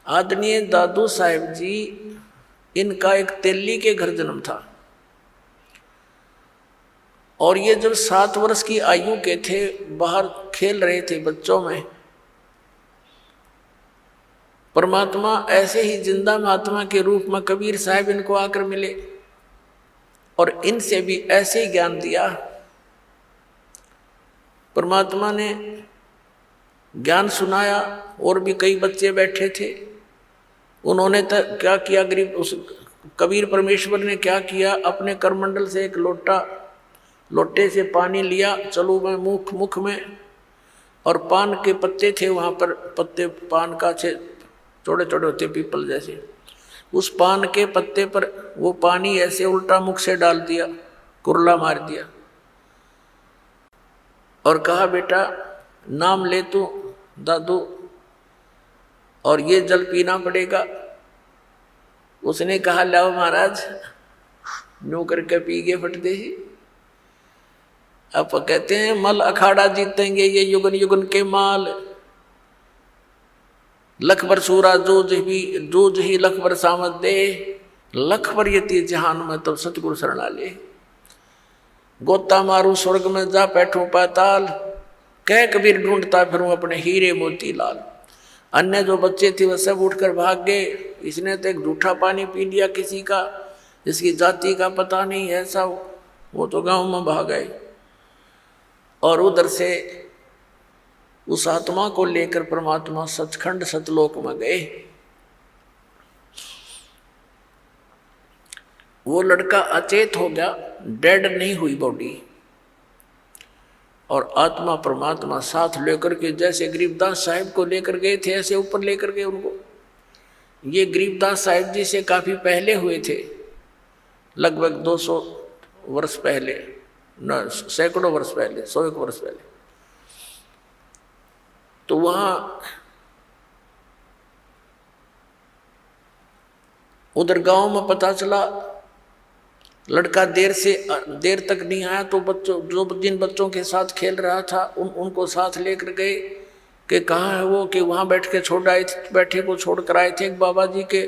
आदरणीय दादू साहेब जी, इनका एक तेली के घर जन्म था और ये जब 7 वर्ष की आयु के थे, बाहर खेल रहे थे बच्चों में, परमात्मा ऐसे ही जिंदा महात्मा के रूप में कबीर साहब इनको आकर मिले और इनसे भी ऐसे ही ज्ञान दिया। परमात्मा ने ज्ञान सुनाया और भी कई बच्चे बैठे थे। उन्होंने तो क्या किया, गरीब उस कबीर परमेश्वर ने क्या किया, अपने करमंडल से एक लोटे से पानी लिया, चलो मैं मुख में, और पान के पत्ते थे वहाँ पर, पत्ते पान का छोटे छोटे होते पीपल जैसे, उस पान के पत्ते पर वो पानी ऐसे उल्टा मुख से डाल दिया, कुरला मार दिया और कहा बेटा नाम ले तू दादू और ये जल पीना पड़ेगा। उसने कहा लाओ महाराज, नो करके पी गए फटते ही। अब कहते हैं मल अखाड़ा जीतेंगे ये युगन युगन के माल, लख बर सूरा जूझ ही लख बर सामत दे, लख बर यति जहान में तब सतगुरु शरणा ले। गोता मारू स्वर्ग में जा बैठूं पाताल, कह कबीर ढूंढता फिरूं अपने हीरे मोती लाल। अन्य जो बच्चे थे वह सब उठकर भाग गए। इसने तो एक झूठा पानी पी लिया किसी का, जिसकी जाति का पता नहीं है, ऐसा वो तो गांव में भाग गए और उधर से उस आत्मा को लेकर परमात्मा सचखंड सतलोक में गए। वो लड़का अचेत हो गया, डेड नहीं हुई बॉडी, और आत्मा परमात्मा साथ लेकर के, जैसे गरीबदास साहिब को लेकर गए थे ऐसे ऊपर लेकर गए उनको। ये गरीबदास साहिब जी से काफी पहले हुए थे, लगभग 200 वर्ष पहले, न सैकड़ों वर्ष पहले, 101 वर्ष पहले। तो वहां उधर गांव में पता चला, लड़का देर तक नहीं आया, तो जिन बच्चों के साथ खेल रहा था उनको साथ लेकर गए कि कहाँ है वो, कि वहाँ बैठे को छोड़ कर आए थे एक बाबा जी के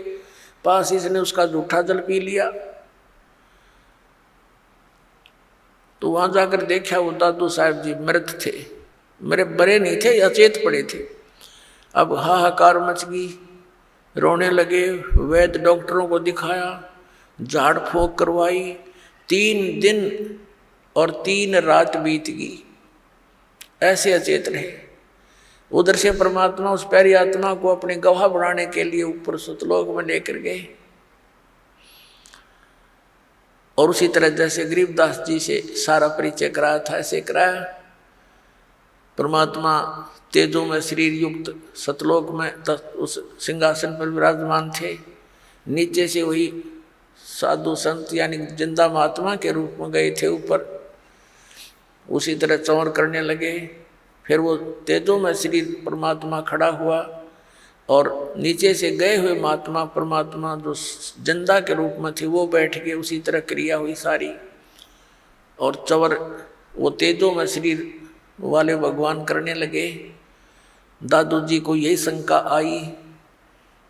पास, इसने उसका जूठा जल पी लिया। तो वहाँ जाकर देखा वो दादू साहब जी मृत थे, मेरे बड़े नहीं थे, अचेत पड़े थे। अब हाहाकार मच गई, रोने लगे, वैद्य डॉक्टरों को दिखाया, झाड़ फूंक करवाई, 3 दिन और 3 रात बीत गई, ऐसे अचेत रहे। उधर से परमात्मा उस प्यारी आत्मा को अपने गवाह बनाने के लिए ऊपर सतलोक में लेकर गए। और उसी तरह जैसे गरीबदास जी से सारा परिचय कराया था, ऐसे कराया। परमात्मा तेजों में शरीर युक्त सतलोक में उस सिंहासन पर विराजमान थे। नीचे से वही साधु संत यानी जिंदा महात्मा के रूप में गए थे ऊपर, उसी तरह चौर करने लगे। फिर वो तेजों में शरीर परमात्मा खड़ा हुआ और नीचे से गए हुए महात्मा परमात्मा जो जिंदा के रूप में थे वो बैठ के, उसी तरह क्रिया हुई सारी। और चवर वो तेजों में शरीर वाले भगवान करने लगे। दादू जी को यही शंका आई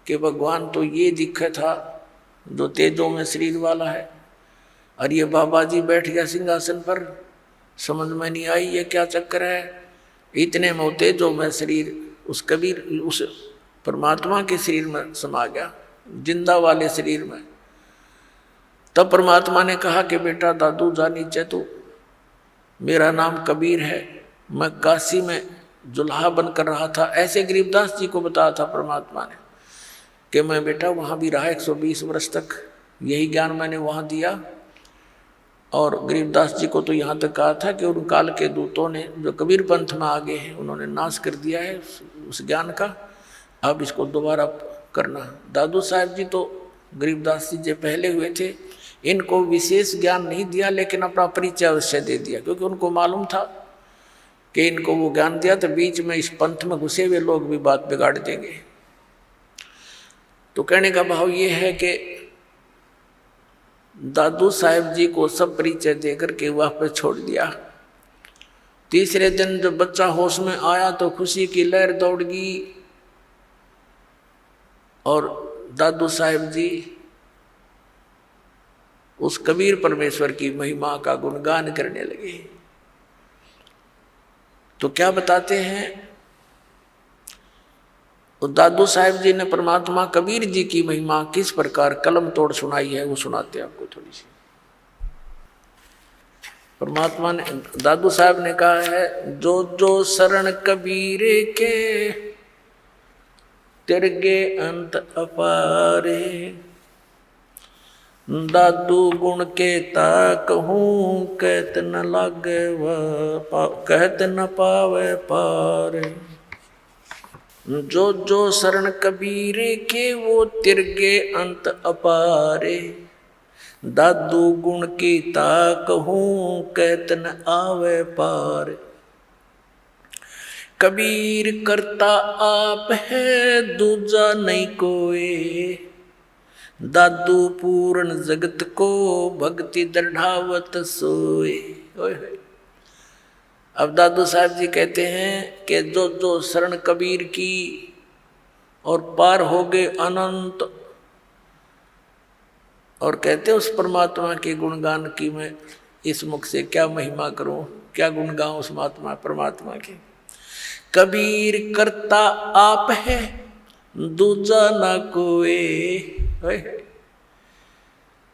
कि भगवान तो ये दिखा था जो तेजों में शरीर वाला है, और ये बाबा जी बैठ गया सिंहासन पर, समझ में नहीं आई ये क्या चक्कर है। इतने में तेजों में शरीर उस कबीर उस परमात्मा के शरीर में समा गया, जिंदा वाले शरीर में। तब परमात्मा ने कहा कि बेटा दादू जा नीचे, तू, मेरा नाम कबीर है, मैं काशी में जुल्हा बनकर रहा था। ऐसे गरीबदास जी को बताया था परमात्मा ने कि मैं बेटा वहाँ भी रहा 120 वर्ष तक, यही ज्ञान मैंने वहाँ दिया। और गरीबदास जी को तो यहाँ तक कहा था कि उन काल के दूतों ने जो कबीर पंथ में आगे हैं उन्होंने नाश कर दिया है उस ज्ञान का, अब इसको दोबारा करना। दादू साहब जी तो गरीबदास जी जो पहले हुए थे, इनको विशेष ज्ञान नहीं दिया, लेकिन अपना परिचय अवश्य दे दिया, क्योंकि उनको मालूम था कि इनको वो ज्ञान दिया तो बीच में इस पंथ में घुसे हुए लोग भी बात बिगाड़ देंगे। तो कहने का भाव ये है कि दादू साहब जी को सब परिचय देकर के वहाँ पर छोड़ दिया। तीसरे दिन जब बच्चा होश में आया तो खुशी की लहर दौड़ गई और दादू साहेब जी उस कबीर परमेश्वर की महिमा का गुणगान करने लगे। तो क्या बताते हैं, दादू साहेब जी ने परमात्मा कबीर जी की महिमा किस प्रकार कलम तोड़ सुनाई है, वो सुनाते हैं आपको थोड़ी सी। परमात्मा ने, दादू साहब ने कहा है, जो जो शरण कबीर के तिरगे अंत अपारे, दादू गुण के कहूँ कहत न लागे कहत न पावे पारे। जो जो शरण कबीर के वो तिरगे अंत अपारे, दादू गुण की कहूँ कहत न आवे पार। कबीर करता आप है दूजा नहीं कोई, दादू पूर्ण जगत को भक्ति दृढ़ावत सोए। अब दादू साहब जी कहते हैं कि जो जो शरण कबीर की और पार हो गए अनंत, और कहते उस परमात्मा के गुणगान की मैं इस मुख से क्या महिमा करूं, क्या गुण गाऊं उस महात्मा परमात्मा के। कबीर करता आप है दूजा ना कोई,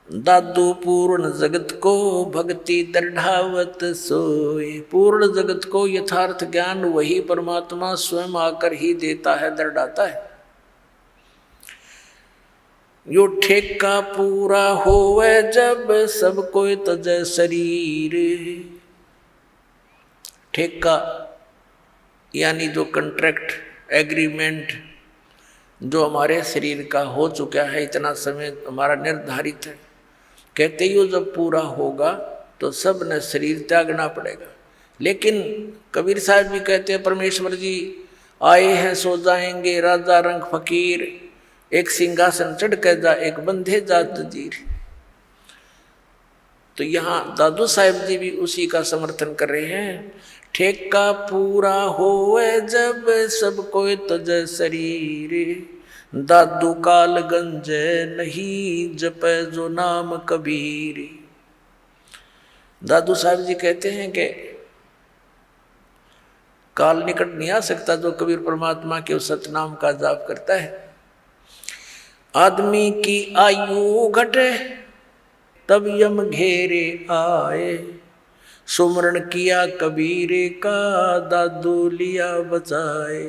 दादू पूर्ण जगत को भक्ति दृढ़ावत सोए। पूर्ण जगत को यथार्थ ज्ञान वही परमात्मा स्वयं आकर ही देता है, दृढ़ाता है। यो ठेका पूरा होवे जब सब कोई तजय शरीर। ठेका यानी जो कंट्रैक्ट एग्रीमेंट जो हमारे शरीर का हो चुका है, इतना समय हमारा निर्धारित है, कहते ही वो जब पूरा होगा तो सब ने शरीर त्यागना पड़ेगा। लेकिन कबीर साहब भी कहते हैं, परमेश्वर जी आए हैं सो जाएंगे, राजा रंग फकीर, एक सिंहासन चढ़ कर जा एक बंधे जात जीर। तो यहाँ दादू साहेब जी भी उसी का समर्थन कर रहे हैं। ठेका पूरा होए जब सब कोई तजय शरीर, दादू काल गंजे नहीं जपे जो नाम कबीर। दादू साहब जी कहते हैं कि काल निकट नहीं आ सकता जो कबीर परमात्मा के उस सतनाम का जाप करता है। आदमी की आयु घटे तब यम घेरे आए, सुमरण किया कबीर का दादू लिया बचाए।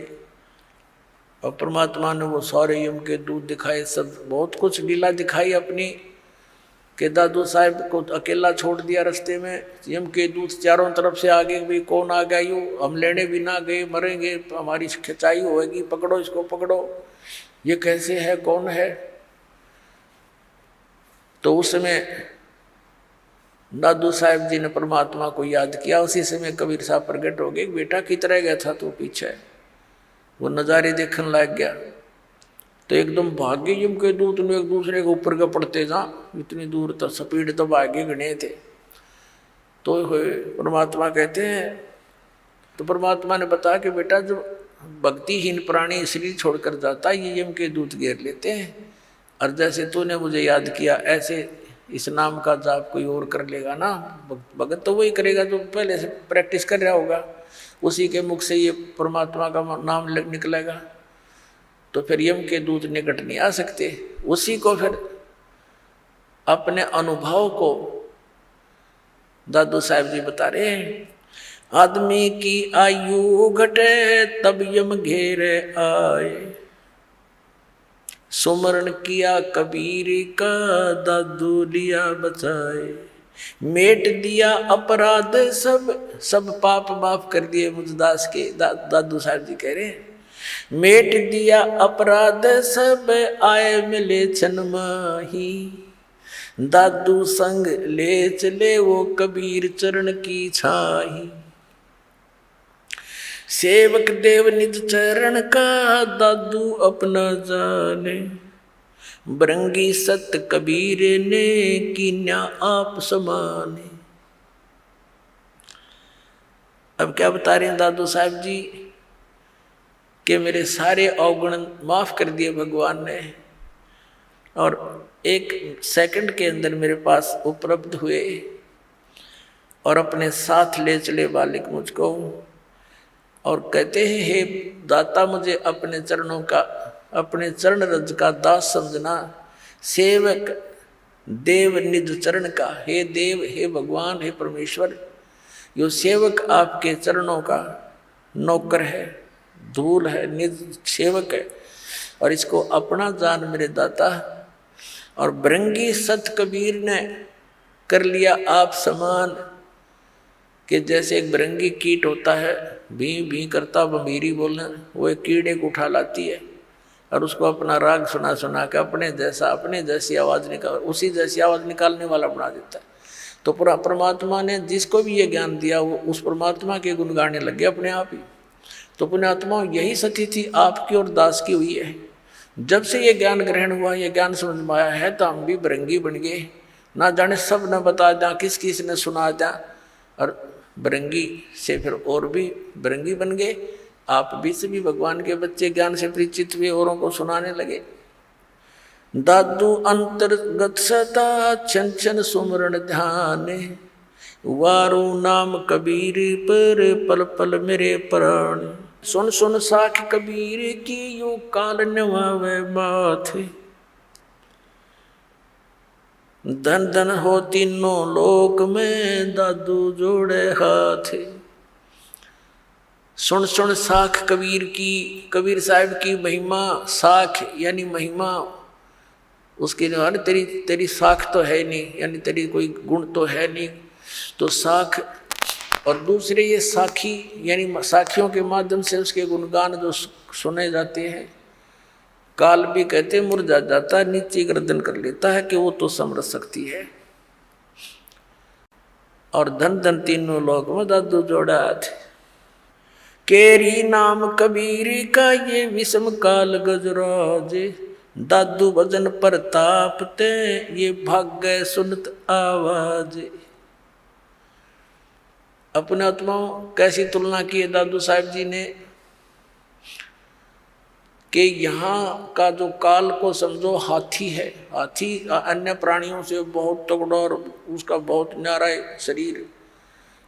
और परमात्मा ने वो सारे यम के दूत दिखाए, सब बहुत कुछ लीला दिखाई अपनी, कि दादू साहब को अकेला छोड़ दिया रास्ते में, यम के दूत चारों तरफ से आगे भी कौन आ गया, यूँ हम लेने भी ना गए, मरेंगे, हमारी खिंचाई होगी, पकड़ो इसको पकड़ो, ये कैसे है, कौन है। तो उस समय दादू साहब जी ने परमात्मा को याद किया। उसी समय कबीर साहब प्रकट हो गए, बेटा कितना गया था तो पीछे, वो नज़ारे देखने लग गया। तो एकदम भाग्य यम के दूत ने एक दूसरे के ऊपर का पड़ते जा, इतनी दूर तक स्पीड तो भाग्य गणे थे। तो परमात्मा कहते हैं, तो परमात्मा ने बताया कि बेटा जो भक्तिहीन प्राणी शरीर छोड़कर जाता है ये यम के दूत घेर लेते हैं, और जैसे तूने मुझे याद किया ऐसे इस नाम का जाप कोई और कर लेगा ना, भगत तो वही करेगा जो पहले से प्रैक्टिस कर रहा होगा, उसी के मुख से ये परमात्मा का नाम निकलेगा। तो फिर यम के दूत निकट नहीं आ सकते। उसी को फिर अपने अनुभव को दादू साहब जी बता रहे हैं, आदमी की आयु घटे तब यम घेरे आए, सुमरण किया कबीर का दादू लिया बचाए। मेट दिया अपराध सब पाप माफ कर दिए मुझदास के। दादू साहब जी कह रहे हैं, मेट दिया अपराध सब आए मिले छन माही, दादू संग ले चले वो कबीर चरण की छाही। सेवक देव निज चरण का दादू अपना जाने, बरंगी सत कबीर ने कीन्या आप समाने। अब क्या बता रहे हैं दादू साहब जी कि मेरे सारे अवगुण माफ कर दिए भगवान ने, और एक सेकंड के अंदर मेरे पास उपलब्ध हुए और अपने साथ ले चले बालिक मुझको। और कहते हैं, हे दाता, मुझे अपने चरणों का, अपने चरण रज का दास समझना, सेवक देव निज चरण का। हे देव, हे भगवान, हे परमेश्वर, यो सेवक आपके चरणों का नौकर है, धूल है, निज सेवक है, और इसको अपना जान मेरे दाता। और भृंगी सत कबीर ने कर लिया आप समान, कि जैसे एक भृंगी कीट होता है, भी भी करता बंबीरी बोलना, वो एक कीड़े को उठा लाती है और उसको अपना राग सुना सुना के अपने जैसी आवाज़ निकाल, उसी जैसी आवाज़ निकालने वाला बना देता है। तो पूरा परमात्मा ने जिसको भी ये ज्ञान दिया वो उस परमात्मा के गुण गाने लगे अपने आप ही। तो पुण्यात्मा, यही सती थी आपकी और दास की हुई है। जब से ये ज्ञान ग्रहण हुआ, ये ज्ञान समझ में आया है, तो हम भी भृंगी बन गए। ना जाने सब न बता दें, किस किस ने सुना दें, और भृंगी से फिर और भी भृंगी बन गए। आप भी सभी भगवान के बच्चे ज्ञान से परिचित हुए, औरों को सुनाने लगे। दादू अंतर्गत सता छन छन सुमरण ध्यान, वारू नाम कबीर पर पल पल मेरे प्राण। सुन सुन साख कबीर की यू काल नवावे बात, धन धन हो तीनों लोक में दादू जोड़े हाथ। सुन सुन साख कबीर की, कबीर साहब की महिमा। साख यानी महिमा, उसकी यानी तेरी साख तो है नहीं, यानी तेरी कोई गुण तो है नहीं, तो साख। और दूसरे ये साखी, यानी साखियों के माध्यम से उसके गुणगान जो सुने जाते हैं। काल भी कहते मुरझा जाता है, नीचे गर्दन कर लेता है कि वो तो समरस शक्ति है। और धन धन तीनों लोक में दादू जोड़ा थे। केरी नाम कबीर का ये विषम काल गजराज, दादू भजन प्रताप ते ये भाग्य सुनत आवाज। अपने आत्माओं कैसी तुलना की है दादू साहब जी ने, कि यहाँ का जो काल को समझो हाथी है। हाथी अन्य प्राणियों से बहुत तगड़ा और उसका बहुत न्यारा शरीर,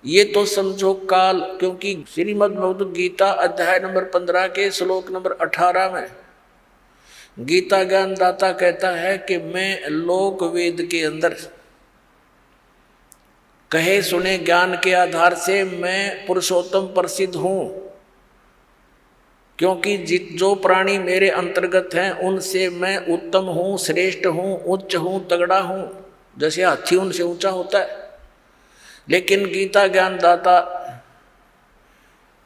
ये तो समझो काल। क्योंकि श्रीमद् भगवद गीता अध्याय नंबर 15 के श्लोक नंबर 18 में गीता ज्ञान दाता कहता है कि मैं लोक वेद के अंदर कहे सुने ज्ञान के आधार से मैं पुरुषोत्तम प्रसिद्ध हूँ। क्योंकि जो प्राणी मेरे अंतर्गत हैं उनसे मैं उत्तम हूँ, श्रेष्ठ हूँ, उच्च हूँ, तगड़ा हूँ। जैसे हाथी उनसे ऊंचा होता है। लेकिन गीता ज्ञान दाता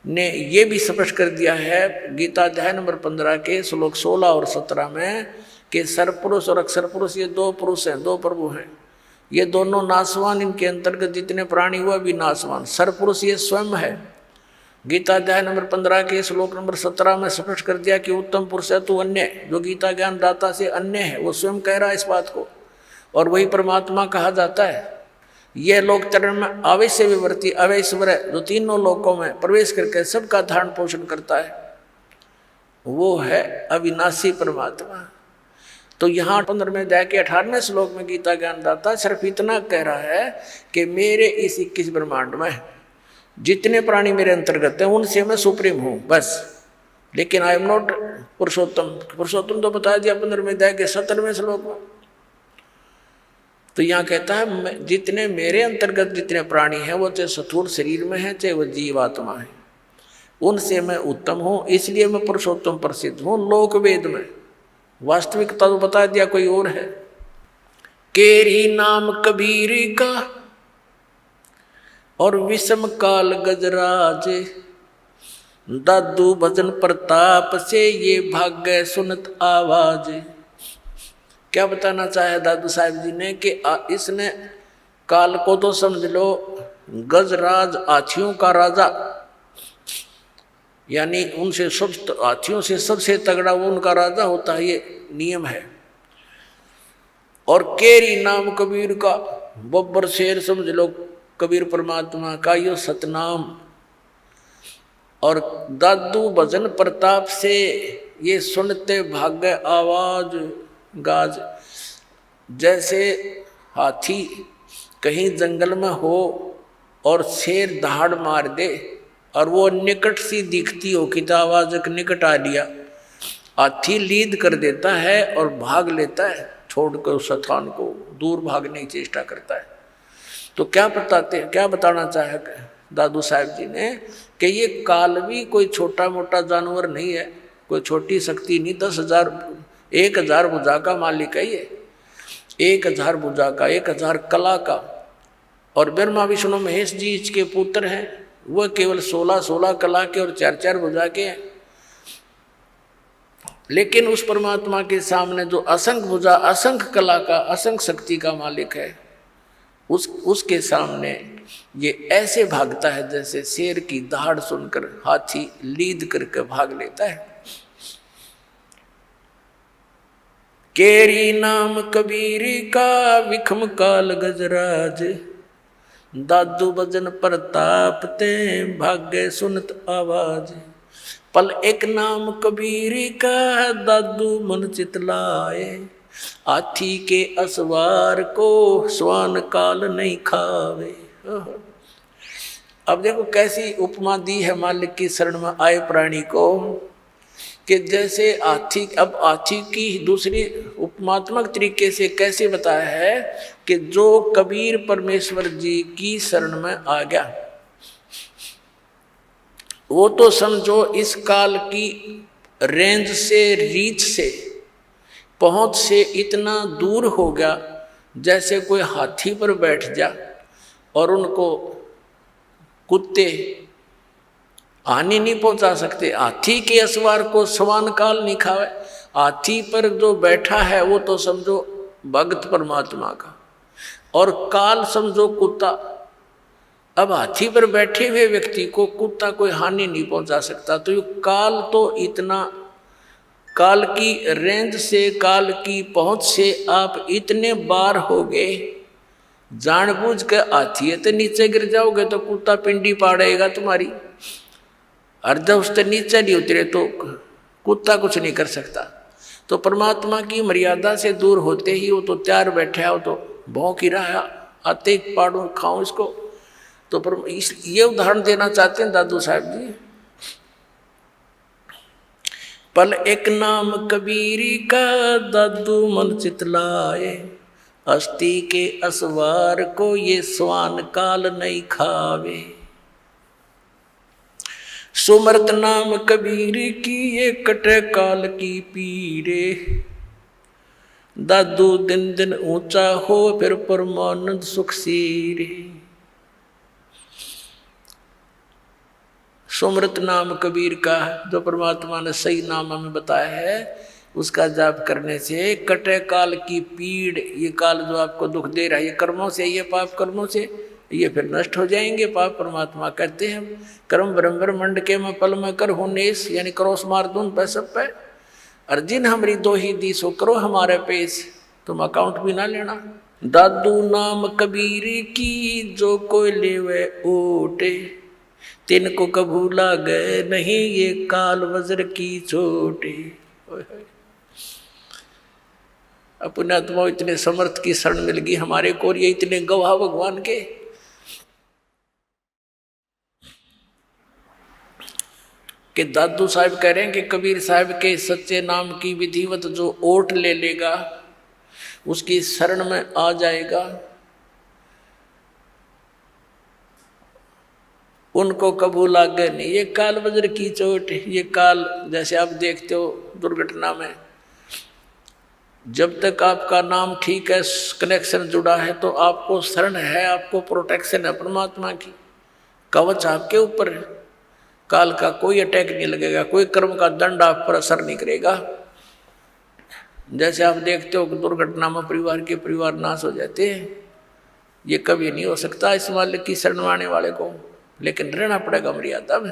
ने ये भी स्पष्ट कर दिया है गीता अध्याय नंबर 15 के श्लोक 16 और 17 में कि सरपुरुष और अक्षर पुरुष ये दो पुरुष हैं, दो प्रभु हैं। ये दोनों नाशवान, इनके अंतर्गत जितने प्राणी हुआ भी नाशवान। सरपुरुष ये स्वयं है। गीता अध्याय नंबर 15 के श्लोक नंबर 17 में स्पष्ट कर दिया कि उत्तम पुरुष है तू अन्य, जो गीता ज्ञान दाता से अन्य है, वो स्वयं कह रहा है इस बात को, और वही परमात्मा कहा जाता है। यह लोक चरण में अवश्य विवर्ती अवैश्वर, जो तीनों लोकों में प्रवेश करके सबका धारण पोषण करता है, वो है अविनाशी परमात्मा। तो यहाँ 15वें अध्याय के 18वें श्लोक में गीता ज्ञान दाता सिर्फ इतना कह रहा है कि मेरे इस 21 ब्रह्मांड में जितने प्राणी मेरे अंतर्गत हैं उनसे मैं सुप्रीम हूँ बस। लेकिन आई एम नॉट पुरुषोत्तम। पुरुषोत्तम तो बता दिया 15वें अध्याय के 17वें श्लोक में। तो यहाँ कहता है जितने मेरे अंतर्गत जितने प्राणी हैं वो चाहे स्थूल शरीर में है चाहे वो जीवात्मा है, उनसे मैं उत्तम हूँ, इसलिए मैं पुरुषोत्तम प्रसिद्ध हूँ लोक वेद में। वास्तविकता तो बता दिया कोई और है। केरी नाम कबीर का और विषम काल गजराज, दादू भजन प्रताप से ये भाग्य सुनत आवाज। क्या बताना चाहे दादू साहब जी ने कि इसने काल को तो समझ लो गजराज, हाथियों का राजा, यानी उनसे सब हाथियों से सबसे तगड़ा वो उनका राजा होता है, ये नियम है। और केरी नाम कबीर का, बब्बर शेर समझ लो कबीर परमात्मा का यो सतनाम। और दादू भजन प्रताप से ये सुनते भाग्य आवाज गाज। जैसे हाथी कहीं जंगल में हो और शेर दहाड़ मार दे और वो निकट सी दिखती हो कि आवाज निकट आ लिया, हाथी लीद कर देता है और भाग लेता है, छोड़कर उस स्थान को दूर भागने की चेष्टा करता है। तो क्या बताना चाहे दादू साहब जी ने कि ये काल भी कोई छोटा मोटा जानवर नहीं है, कोई छोटी शक्ति नहीं। 10,000 भुजा का मालिक है ये, 1000 भुजा का, 1000 कला का। और ब्रह्मा विष्णु महेश जी इसके पुत्र हैं, वह केवल 16 कला के और 4 भुजा के हैं। लेकिन उस परमात्मा के सामने जो असंख्य भुजा, असंख्य कला का, असंख्य शक्ति का मालिक है, उसके सामने ये ऐसे भागता है जैसे शेर की दहाड़ सुनकर हाथी लीद करके भाग लेता है। केरी नाम कबीरी का विखम काल गजराज, दादू भजन प्रताप ते भाग्य सुनत आवाज। पल एक नाम कबीरी का दादू मन चितलाए, हाथी के असवार को स्वान काल नहीं खावे। अब देखो कैसी उपमा दी है मालिक की शरण में आए प्राणी को, कि जैसे हाथी। अब हाथी की दूसरी उपमात्मक तरीके से कैसे बताया है कि जो कबीर परमेश्वर जी की शरण में आ गया, वो तो समझो इस काल की रेंज से, रीच से, पहुंच से इतना दूर हो गया जैसे कोई हाथी पर बैठ जा और उनको कुत्ते हानि नहीं पहुंचा सकते। हाथी के असवार को स्वान काल नहीं खावे। हाथी पर जो बैठा है वो तो समझो भक्त परमात्मा का, और काल समझो कुत्ता। अब हाथी पर बैठे हुए व्यक्ति को कुत्ता कोई हानि नहीं पहुंचा सकता। तो ये काल तो इतना, काल की रेंज से, काल की पहुंच से आप इतने बार हो गए, जानबूझ के हाथी तो नीचे गिर जाओगे तो कुत्ता पिंडी पाड़ेगा तुम्हारी, और जब उससे नीचे नहीं उतरे तो कुत्ता कुछ नहीं कर सकता। तो परमात्मा की मर्यादा से दूर होते ही वो तो तैयार बैठा है, वो तो भौंक ही रहा है, आते पाड़ो खाओ इसको। तो ये उदाहरण देना चाहते हैं दादू साहब जी। पल एक नाम कबीरी का दादू मन चितलाए, हस्ती के असवार को ये स्वान काल नहीं खावे। सुमरत नाम कबीर की ये कटे काल की पीरे, दादू दिन दिन ऊंचा हो फिर परमानंद सुख सीरे। सुमरत नाम कबीर का, जो परमात्मा ने सही नाम हमें बताया है, उसका जाप करने से कटे काल की पीड़, ये काल जो आपको दुख दे रहा है ये कर्मों से, ये पाप कर्मों से, ये फिर नष्ट हो जाएंगे। पाप परमात्मा कहते हैं कर्म ब्रह्मंड के मैं पल में कर हूँ नेस, यानी क्रोस मार दूं पे सब पे। अर्जिन हमरी दो ही दी सो करो हमारे पेश, तुम अकाउंट भी ना लेना। दादू नाम कबीर की जो कोई लेवे ओटे, तिनको कभू लागे नहीं ये काल वज्र की चोटे। अपने आत्मा इतने समर्थ की शरण मिल गई हमारे को, और ये इतने गवाह भगवान के कि दादू साहब कह रहे हैं कि कबीर साहब के सच्चे नाम की विधिवत जो ओट ले लेगा, उसकी शरण में आ जाएगा, उनको कबू लागे नहीं ये काल वज्र की चोट। ये काल जैसे आप देखते हो दुर्घटना में, जब तक आपका नाम ठीक है, कनेक्शन जुड़ा है, तो आपको शरण है, आपको प्रोटेक्शन है परमात्मा की, कवच आपके ऊपर है। काल का कोई अटैक नहीं लगेगा, कोई कर्म का दंड आप पर असर नहीं करेगा। जैसे आप देखते हो कि दुर्घटना में परिवार नाश हो जाते हैं, ये कभी नहीं हो सकता इस मालिक की शरण आने वाले को, लेकिन रहना पड़ेगा मर्यादा में।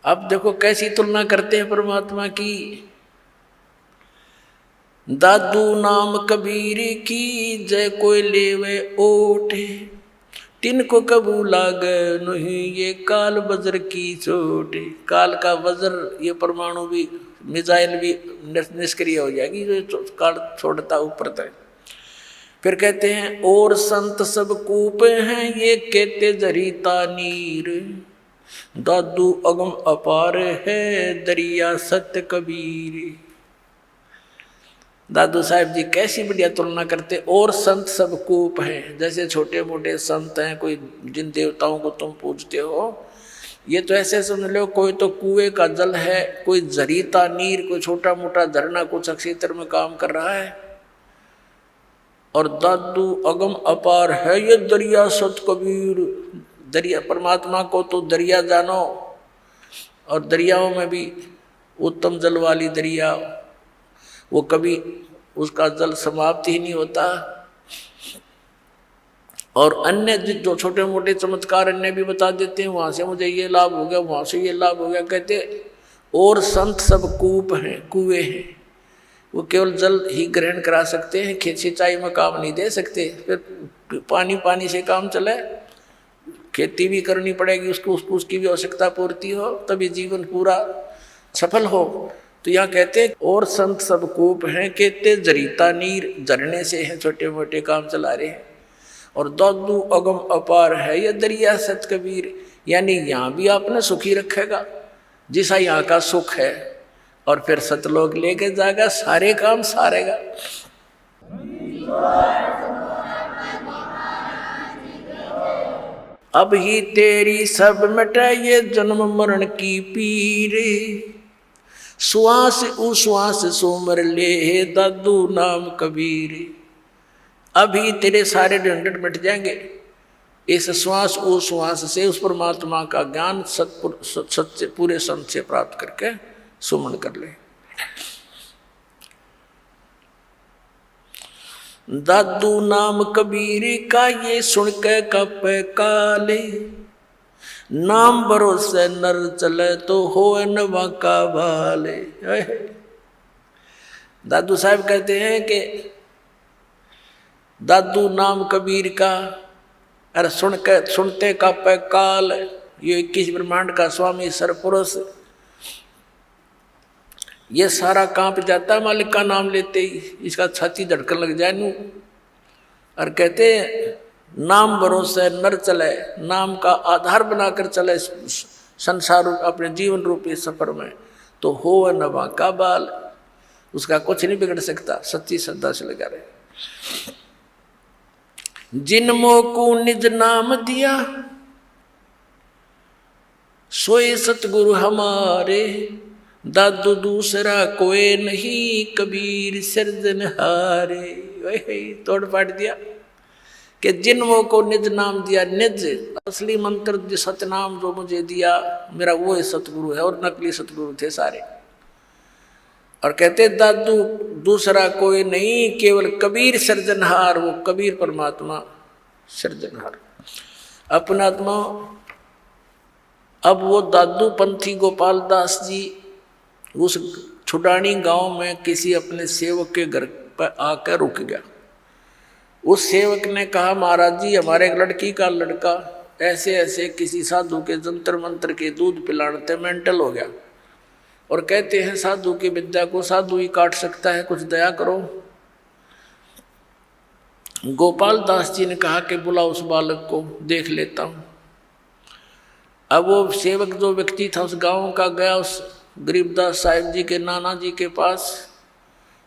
अब देखो कैसी तुलना करते हैं परमात्मा की। दादू नाम कबीर की जय कोई लेवे ओटे, तिनको कबू लाग नहीं ये काल वज्र की चोट। काल का वज्र, ये परमाणु भी, मिसाइल भी निष्क्रिय हो जाएगी जो काल छोड़ता ऊपर तक। फिर कहते हैं और संत सब कूप हैं ये कहते जरीता नीर। दादू अगम अपार है दरिया सत्य कबीर। दादू साहब जी कैसी बढ़िया तुलना करते। और संत सब कूप हैं, जैसे छोटे मोटे संत हैं, कोई जिन देवताओं को तुम पूजते हो, ये तो ऐसे समझ लो कोई तो कुएं का जल है, कोई जरीता नीर, कोई छोटा मोटा झरना कुछ क्षेत्र में काम कर रहा है। और दादू अगम अपार है ये दरिया सत कबीर। दरिया, परमात्मा को तो दरिया जानो, और दरियाओं में भी उत्तम जल वाली दरिया, वो कभी उसका जल समाप्त ही नहीं होता। और अन्य जो छोटे मोटे चमत्कार अन्य भी बता देते हैं, वहाँ से मुझे ये लाभ हो गया, वहाँ से ये लाभ हो गया। कहते और संत सब कूप हैं, कुएं हैं, वो केवल जल ही ग्रहण करा सकते हैं, खेत सिंचाई में काम नहीं दे सकते। फिर पानी से काम चले, खेती भी करनी पड़ेगी, उसकी भी आवश्यकता पूर्ति हो, तभी जीवन पूरा सफल हो। तो यहाँ कहते हैं और संत सब कूप हैं कहते जरीता नीर, झरने से हैं, छोटे मोटे काम चला रहे हैं। और दादू अगम अपार है ये दरिया सत कबीर, यानी यहाँ भी आपने सुखी रखेगा जैसा यहाँ का सुख है, और फिर सतलोक लेके जाएगा, सारे काम सारेगा। अब ही तेरी सब मिटे ये जन्म मरण की पीर। श्वास उश्वास सोमर ले दादू नाम कबीर। अभी तेरे सारे झंझट मिट जाएंगे इस श्वास उश्वास से, उस परमात्मा का ज्ञान सच्चे पूरे संत से प्राप्त करके सुमन कर ले। दादू नाम कबीर का ये सुन के कप काले। नाम भरोसे नर चले तो हो नवा का भाले। दादू साहब कहते हैं कि दादू नाम कबीर का, अरे सुनते कप काल। ये 21 ब्रह्मांड का स्वामी सरपुरुष, ये सारा कांप जाता है मालिक का नाम लेते ही, इसका छाती धड़कन लग जाए नू। और कहते नाम भरोसे नर चले, नाम का आधार बनाकर चले संसार अपने जीवन रूपी सफर में, तो हो नवा का बाल, उसका कुछ नहीं बिगड़ सकता, सच्ची श्रद्धा से लगा रहे। जिन को निज नाम दिया सोए सतगुरु हमारे। दादू दूसरा कोई नहीं कबीर सिरजनहारे। वही तोड़ पाट दिया कि जिन को निज नाम दिया, निज असली मंत्र जो सतनाम जो मुझे दिया, मेरा वो सतगुरु है, और नकली सतगुरु थे सारे। और कहते दादू दूसरा कोई नहीं केवल कबीर सृजनहार, वो कबीर परमात्मा सृजनहार अपना आत्मा। अब वो दादू पंथी गोपाल दास जी उस छुडानी गांव में किसी अपने सेवक के घर पर आकर रुक गया। उस सेवक ने कहा महाराज जी हमारे एक लड़की का लड़का ऐसे ऐसे किसी साधु के जंतर मंत्र के दूध पिलाने मेंटल हो गया, और कहते हैं साधु की विद्या को साधु ही काट सकता है, कुछ दया करो। गोपाल दास जी ने कहा कि बुला उस बालक को, देख लेता हूँ। अब वो सेवक जो व्यक्ति था उस गांव का गया उस गरीबदास साहिब जी के नाना जी के पास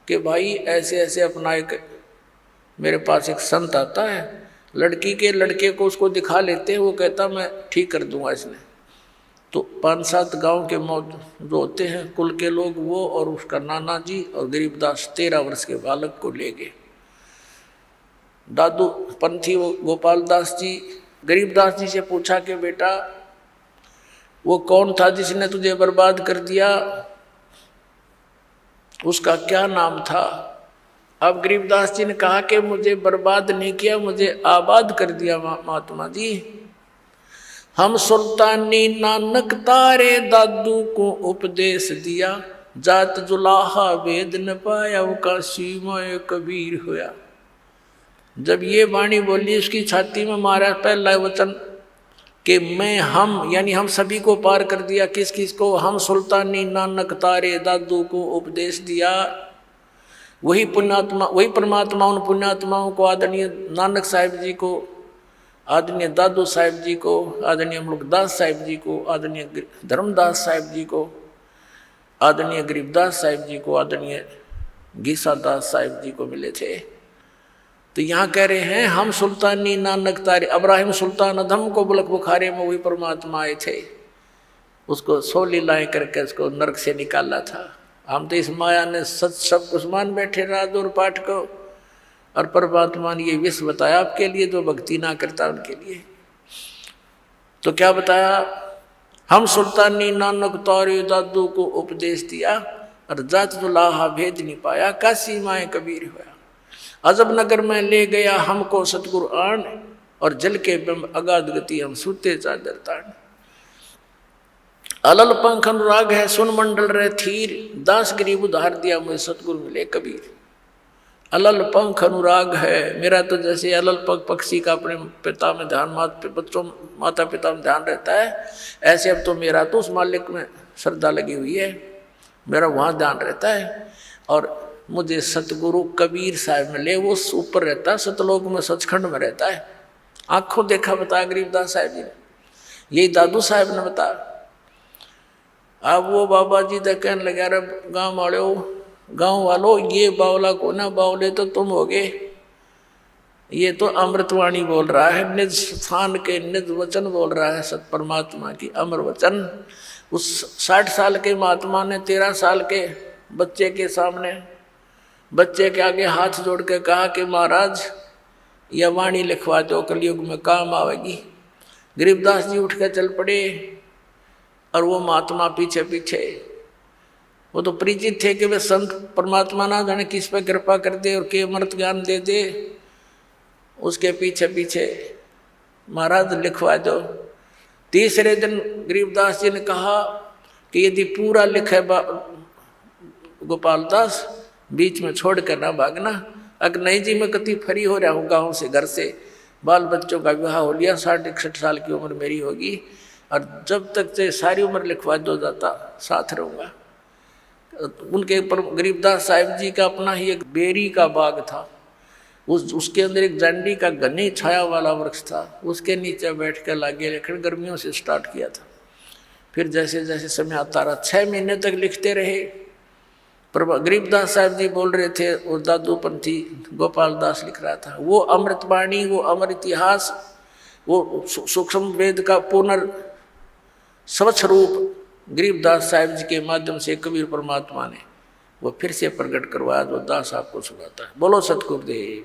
कि भाई ऐसे ऐसे अपना एक मेरे पास एक संत आता है, लड़की के लड़के को उसको दिखा लेते हैं, वो कहता मैं ठीक कर दूंगा इसने। तो 5-7 गांव के जो होते हैं कुल के लोग, वो और उसका नाना जी और गरीबदास 13 वर्ष के बालक को ले गए। दादू पंथी वो गोपाल दास जी गरीबदास जी से पूछा कि बेटा वो कौन था जिसने तुझे बर्बाद कर दिया, उसका क्या नाम था। अब गरीबदास जी ने कहा कि मुझे बर्बाद नहीं किया, मुझे आबाद कर दिया महात्मा जी। हम सुल्तानी नानक तारे दादू को उपदेश दिया, जात जुलाहा वेद न पाया, वो काशी में कबीर होया। जब ये वाणी बोली उसकी छाती में मारा पहला वचन कि मैं हम यानी हम सभी को पार कर दिया। किस किस को? हम सुल्तानी नानक तारे दादू को उपदेश दिया। वही पुण्यात्मा, वही परमात्मा उन पुण्यात्माओं को, आदरणीय नानक साहिब जी को, आदरणीय दादू साहिब जी को, आदरणीय मुल्कदास साहिब जी को, आदरणीय धर्मदास साहिब जी को, आदरणीय गरीबदास साहिब जी को, आदरणीय गीसादास साहिब जी को मिले थे। तो यहाँ कह रहे हैं हम सुल्तानी नानक तारे, अब्राहिम सुल्तान अधम को बुलक बुखारे में वही परमात्मा आए थे, उसको 100 लीलाएं करके उसको नरक से निकाला था। हम तो इस माया ने सच सब कुछ मान बैठे रात और पाठ को, और परमात्मा ने ये विश्व बताया आपके लिए, जो भक्ति ना करता उनके लिए। तो क्या बताया? हम सुल्तानी नानक तारे दादू को उपदेश दिया, और जात तो लाहा भेज नहीं पाया, काशी माए कबीर होया। अजब नगर में ले गया हमको सतगुरु आन, और जल के बिंब अगाध गति हम सूते चादर तान। अलल पंख अनुराग है सुन मंडल रहे थीर, दास गरीब उधार दिया मुझे सतगुरु मिले कबीर। अलल पंख अनुराग है मेरा, तो जैसे अलल पंख पक्षी का अपने पिता में ध्यान, माता पिता में ध्यान रहता है, ऐसे अब तो मेरा तो उस मालिक में श्रद्धा लगी हुई है, मेरा वहाँ ध्यान रहता है। और मुझे सतगुरु कबीर साहब मिले, वो ऊपर रहता है, सतलोक में सचखंड में रहता है। आंखों देखा बताया गरीबदास साहब जी ने, यही दादू साहब ने बताया। अब वो बाबा जी तो कहने लगे, अरे गाँव वालों ये बावला को ना, बावले तो तुम होगे, ये तो अमृतवाणी बोल रहा है, निज स्थान के निज वचन बोल रहा है, सत परमात्मा की अमर वचन। उस 60 साल के महात्मा ने 13 साल के बच्चे के सामने, बच्चे के आगे हाथ जोड़ के कहा कि महाराज यह वाणी लिखवा दो, कलयुग में काम आवेगी। गरीबदास जी उठ कर चल पड़े, और वो महात्मा पीछे पीछे। वो तो परिचित थे कि वे संत परमात्मा ना जाने किस पे कृपा कर दे और के अमृत ज्ञान दे दे, उसके पीछे पीछे महाराज लिखवा दो। तीसरे दिन गरीबदास जी ने कहा कि यदि पूरा लिखे गोपाल दास, बीच में छोड़ कर ना भागना। अगर नहीं जी मैं कति फ्री हो रहा हूँ गाँव से, घर से, बाल बच्चों का विवाह हो लिया, 60-61 साल की उम्र मेरी होगी, और जब तक से सारी उम्र लिखवा दो जाता साथ रहूँगा। उनके ऊपर गरीबदास साहिब जी का अपना ही एक बेरी का बाग था, उसके अंदर एक जांडी का घनी छाया वाला वृक्ष था, उसके नीचे बैठ कर लागे लिखना गर्मियों से स्टार्ट किया था। फिर जैसे जैसे समय आता रहा, 6 महीने तक लिखते रहे। पर गरीबदास साहब जी बोल रहे थे और दादू पंथी गोपाल दास लिख रहा था। वो अमृतवाणी, वो अमर इतिहास, वो सूक्ष्म वेद का पुनर् स्वच्छ रूप गरीबदास साहिब जी के माध्यम से कबीर परमात्मा ने वो फिर से प्रकट करवाया, जो दास आपको सुनाता है। बोलो सतगुरुदेव।